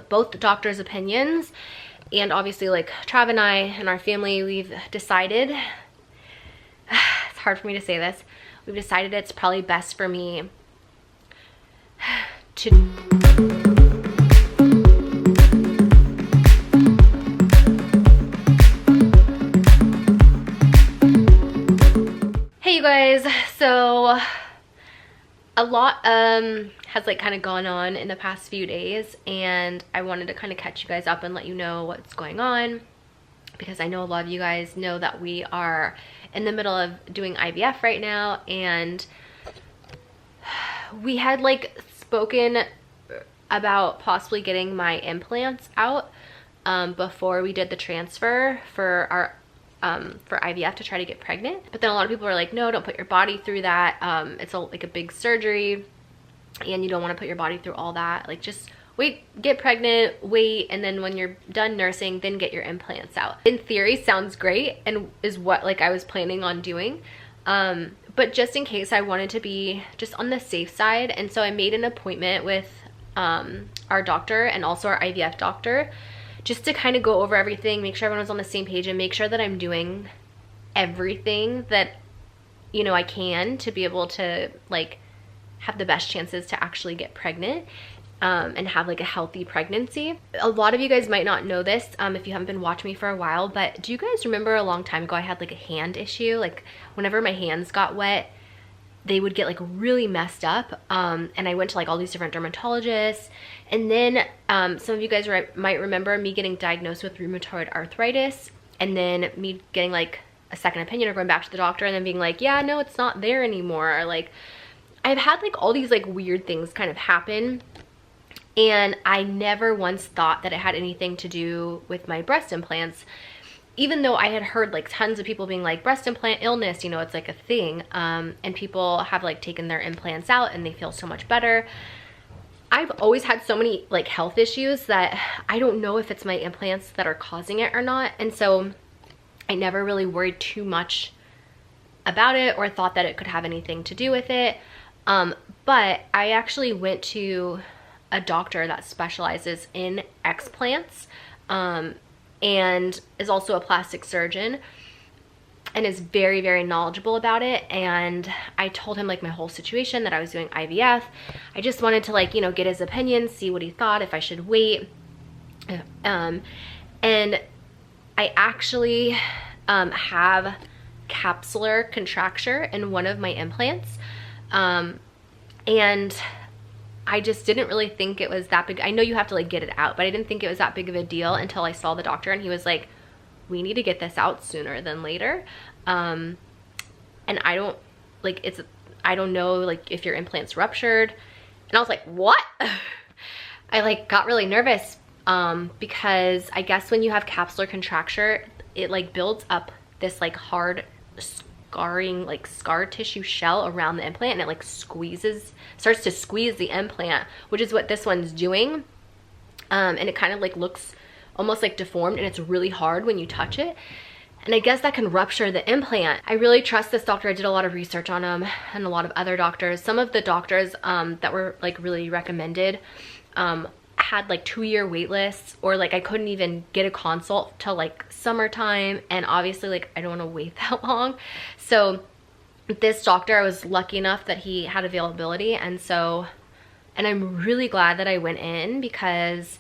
both doctors' opinions, and obviously like Trav and I and our family, we've decided, it's hard for me to say this, we've decided it's probably best for me to Hey you guys, so a lot has like kind of gone on in the past few days, and I wanted to kind of catch you guys up and let you know what's going on, because I know a lot of you guys know that we are in the middle of doing IVF right now, and we had like spoken about possibly getting my implants out before we did the transfer for our for IVF to try to get pregnant. But then a lot of people are like, no, don't put your body through that. It's like a big surgery and you don't want to put your body through all that. Like, just wait, get pregnant, wait, and then when you're done nursing, then get your implants out. In theory, sounds great and is what like I was planning on doing. But just in case, I wanted to be just on the safe side. And so I made an appointment with our doctor and also our IVF doctor, just to kind of go over everything, make sure everyone's on the same page, and make sure that I'm doing everything that, you know, I can to be able to like have the best chances to actually get pregnant and have like a healthy pregnancy. A lot of you guys might not know this if you haven't been watching me for a while, but do you guys remember a long time ago I had like a hand issue? Like whenever my hands got wet, they would get like really messed up, and I went to like all these different dermatologists. And then some of you guys might remember me getting diagnosed with rheumatoid arthritis, and then me getting like a second opinion or going back to the doctor and then being like, yeah, no, it's not there anymore. Or like, I've had like all these like weird things kind of happen, and I never once thought that it had anything to do with my breast implants, even though I had heard like tons of people being like, breast implant illness, you know, it's like a thing, and people have like taken their implants out and they feel so much better. I've always had so many like health issues that I don't know if it's my implants that are causing it or not, and so I never really worried too much about it or thought that it could have anything to do with it. But I actually went to a doctor that specializes in explants, and is also a plastic surgeon and is very, very knowledgeable about it. And I told him like my whole situation, that I was doing IVF. I just wanted to like, you know, get his opinion, see what he thought, if I should wait. And I actually have capsular contracture in one of my implants. And I just didn't really think it was that big. I know you have to like get it out, but I didn't think it was that big of a deal until I saw the doctor, and he was like, we need to get this out sooner than later. And I don't like, I don't know like if your implant's ruptured. And I was like, what? I like got really nervous because I guess when you have capsular contracture, it like builds up this like hard scarring, like scar tissue shell around the implant, and it like starts to squeeze the implant, which is what this one's doing. And it kind of like looks almost like deformed, and it's really hard when you touch it. And I guess that can rupture the implant. I really trust this doctor. I did a lot of research on him and a lot of other doctors. Some of the doctors that were like really recommended had like 2-year wait lists, or like I couldn't even get a consult till like summertime, and obviously like I don't want to wait that long. So this doctor, I was lucky enough that he had availability, and I'm really glad that I went in, because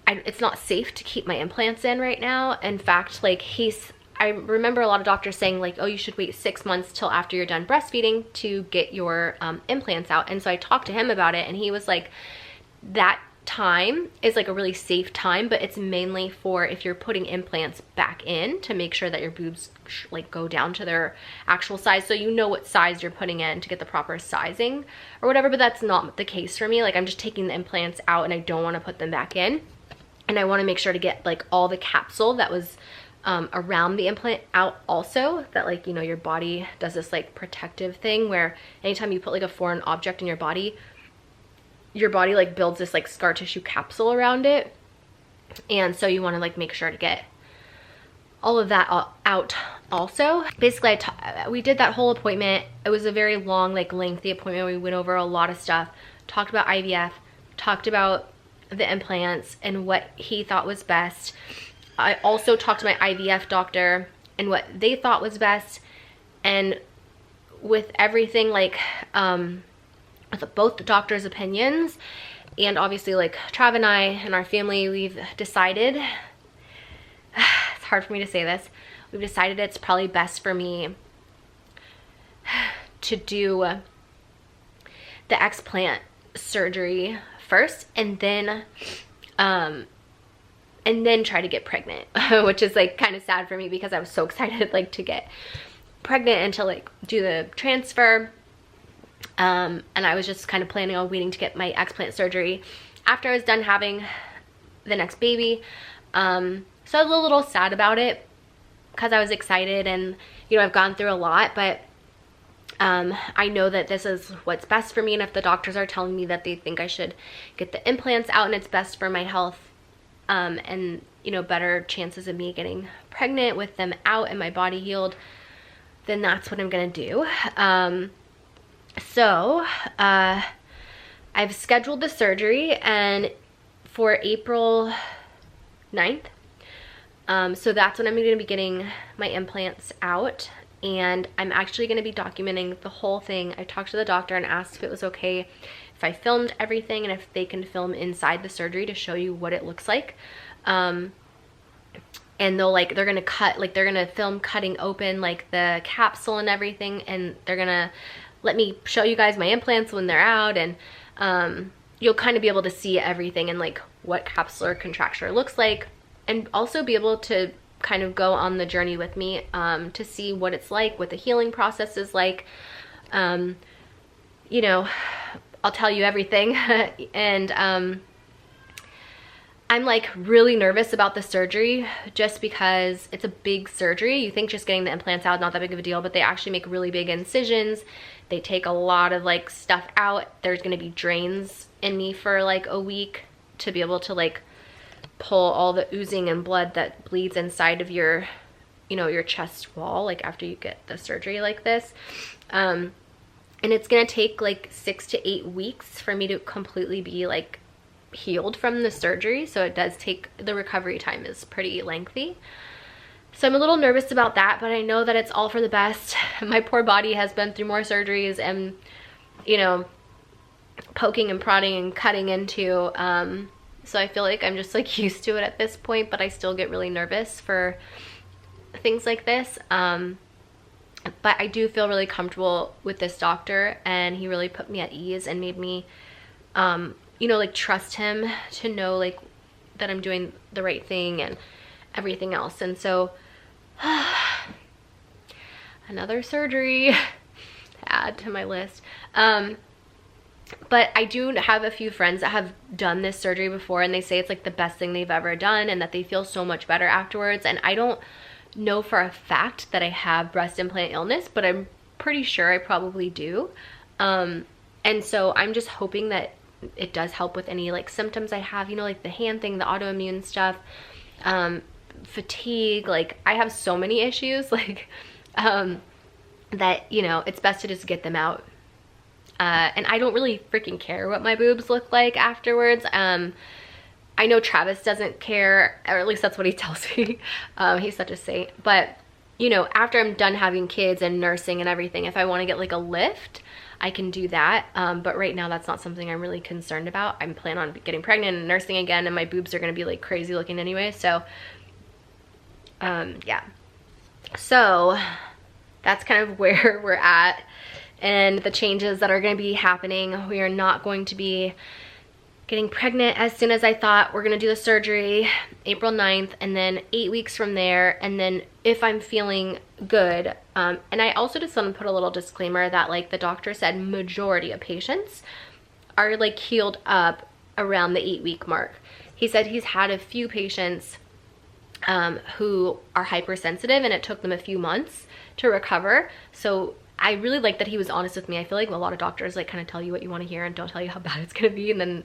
it's not safe to keep my implants in right now. In fact, like I remember a lot of doctors saying like, oh, you should wait 6 months till after you're done breastfeeding to get your implants out. And so I talked to him about it, and he was like, that time is like a really safe time, but it's mainly for if you're putting implants back in, to make sure that your boobs like go down to their actual size, so you know what size you're putting in to get the proper sizing or whatever. But that's not the case for me. Like, I'm just taking the implants out and I don't want to put them back in, and I want to make sure to get like all the capsule that was around the implant out also, that like, you know, your body does this like protective thing where anytime you put like a foreign object in your body like builds this like scar tissue capsule around it. And so you want to like make sure to get all of that out also. Basically, we did that whole appointment. It was a very long, like lengthy appointment. We went over a lot of stuff, talked about IVF, talked about the implants and what he thought was best. I also talked to my IVF doctor and what they thought was best. And with everything, like with both the doctors' opinions and obviously like Trav and I and our family, we've decided, it's hard for me to say this, we've decided it's probably best for me to do the explant surgery first and then try to get pregnant, which is like kind of sad for me because I was so excited like to get pregnant and to like do the transfer. And I was just kind of planning on waiting to get my explant surgery after I was done having the next baby. So I was a little sad about it because I was excited and, you know, I've gone through a lot, but I know that this is what's best for me. And if the doctors are telling me that they think I should get the implants out and it's best for my health, and, you know, better chances of me getting pregnant with them out and my body healed, then that's what I'm gonna do. So I've scheduled the surgery and for April 9th. So that's when I'm gonna be getting my implants out, and I'm actually gonna be documenting the whole thing. I talked to the doctor and asked if it was okay if I filmed everything and if they can film inside the surgery to show you what it looks like. And they're gonna cut, like they're gonna film cutting open like the capsule and everything, and they're gonna let me show you guys my implants when they're out, and you'll kind of be able to see everything and like what capsular contracture looks like, and also be able to kind of go on the journey with me to see what it's like, what the healing process is like. You know, I'll tell you everything. And I'm like really nervous about the surgery just because it's a big surgery. You think just getting the implants out, not that big of a deal, but they actually make really big incisions. They take a lot of like stuff out. There's gonna be drains in me for like a week to be able to like pull all the oozing and blood that bleeds inside of your, you know, your chest wall, like after you get the surgery like this. And it's gonna take like 6 to 8 weeks for me to completely be like healed from the surgery. So it does take, the recovery time is pretty lengthy. So I'm a little nervous about that, but I know that it's all for the best. My poor body has been through more surgeries and, you know, poking and prodding and cutting into. So I feel like I'm just like used to it at this point, but I still get really nervous for things like this. But I do feel really comfortable with this doctor, and he really put me at ease and made me, you know, like trust him to know like that I'm doing the right thing and everything else. And so another surgery to add to my list. But I do have a few friends that have done this surgery before, and they say it's like the best thing they've ever done and that they feel so much better afterwards. And I don't know for a fact that I have breast implant illness, but I'm pretty sure I probably do. And so I'm just hoping that it does help with any like symptoms I have, you know, like the hand thing, the autoimmune stuff, fatigue. Like I have so many issues like that, you know, it's best to just get them out. And I don't really freaking care what my boobs look like afterwards. I know Travis doesn't care, or at least that's what he tells me. He's such a saint. But, you know, after I'm done having kids and nursing and everything, if I want to get like a lift, I can do that. But right now that's not something I'm really concerned about. I'm planning on getting pregnant and nursing again, and my boobs are going to be like crazy looking anyway. So, yeah. So that's kind of where we're at and the changes that are going to be happening. We are not going to be getting pregnant as soon as I thought. We're gonna do the surgery April 9th, and then 8 weeks from there, and then if I'm feeling good, and I also just want to put a little disclaimer that like the doctor said majority of patients are like healed up around the 8-week mark. He said he's had a few patients who are hypersensitive and it took them a few months to recover. So I really like that he was honest with me. I feel like a lot of doctors like kind of tell you what you want to hear and don't tell you how bad it's gonna be, and then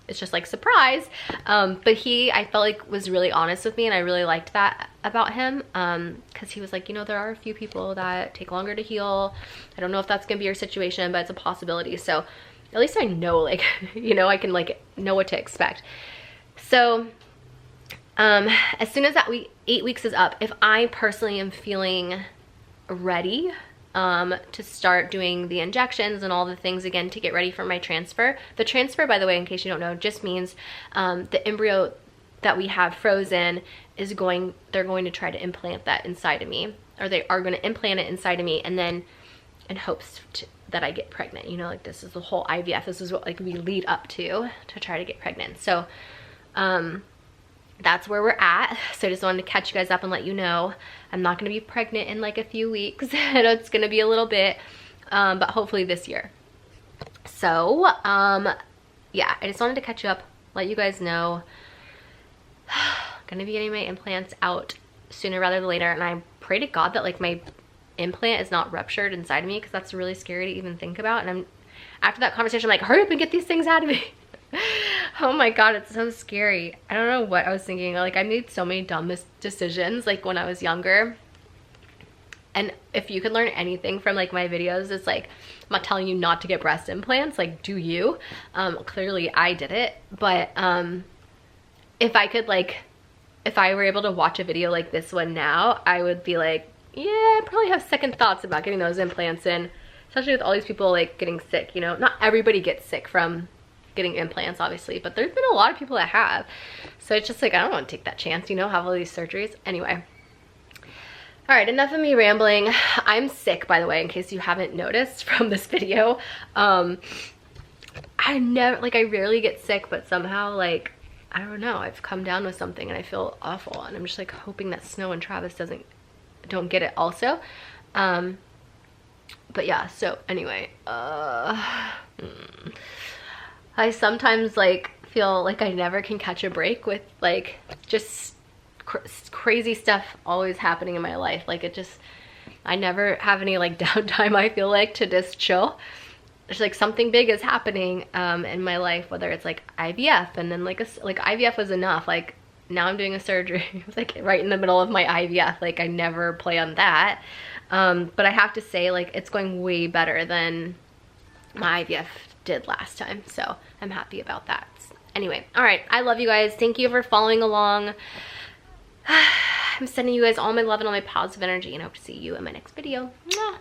it's just like surprise. But he, I felt like, was really honest with me, and I really liked that about him, because he was like, you know, there are a few people that take longer to heal. I don't know if that's gonna be your situation, but it's a possibility. So at least I know, like, you know, I can like know what to expect. So as soon as that 8 weeks is up, if I personally am feeling ready to start doing the injections and all the things again to get ready for my transfer. The transfer, by the way, in case you don't know, just means the embryo that we have frozen is they're going to try to implant that inside of me, or they are going to implant it inside of me, and then in hopes that I get pregnant. You know, like this is the whole IVF. This is what like we lead up to try to get pregnant. So that's where we're at. So I just wanted to catch you guys up and let you know I'm not going to be pregnant in like a few weeks. I know it's going to be a little bit, but hopefully this year. So yeah, I just wanted to catch you up, let you guys know. Gonna be getting my implants out sooner rather than later, and I pray to God that like my implant is not ruptured inside of me, because that's really scary to even think about. And after that conversation, I'm like, hurry up and get these things out of me. Oh my God, it's so scary. I don't know what I was thinking. Like, I made so many dumb decisions like when I was younger. And if you could learn anything from like my videos, it's like, I'm not telling you not to get breast implants, like do you. Clearly I did it, but if I could like, if I were able to watch a video like this one now, I would be like, yeah, I probably have second thoughts about getting those implants in, especially with all these people like getting sick, you know. Not everybody gets sick from getting implants, obviously, but there's been a lot of people that have. So it's just like, I don't want to take that chance, you know, have all these surgeries. Anyway. All right, enough of me rambling. I'm sick, by the way, in case you haven't noticed from this video. I rarely get sick, but somehow, like, I don't know, I've come down with something and I feel awful, and I'm just like hoping that Snow and Travis don't get it also. But yeah, so anyway, I sometimes like feel like I never can catch a break with like just crazy stuff always happening in my life. Like I never have any like downtime, I feel like, to just chill. There's like something big is happening in my life, whether it's like IVF, and then like IVF was enough. Like now I'm doing a surgery like right in the middle of my IVF. Like I never planned that. But I have to say, like, it's going way better than my IVF did last time. So I'm happy about that. Anyway, all right. I love you guys. Thank you for following along. I'm sending you guys all my love and all my positive energy, and I hope to see you in my next video. Mwah.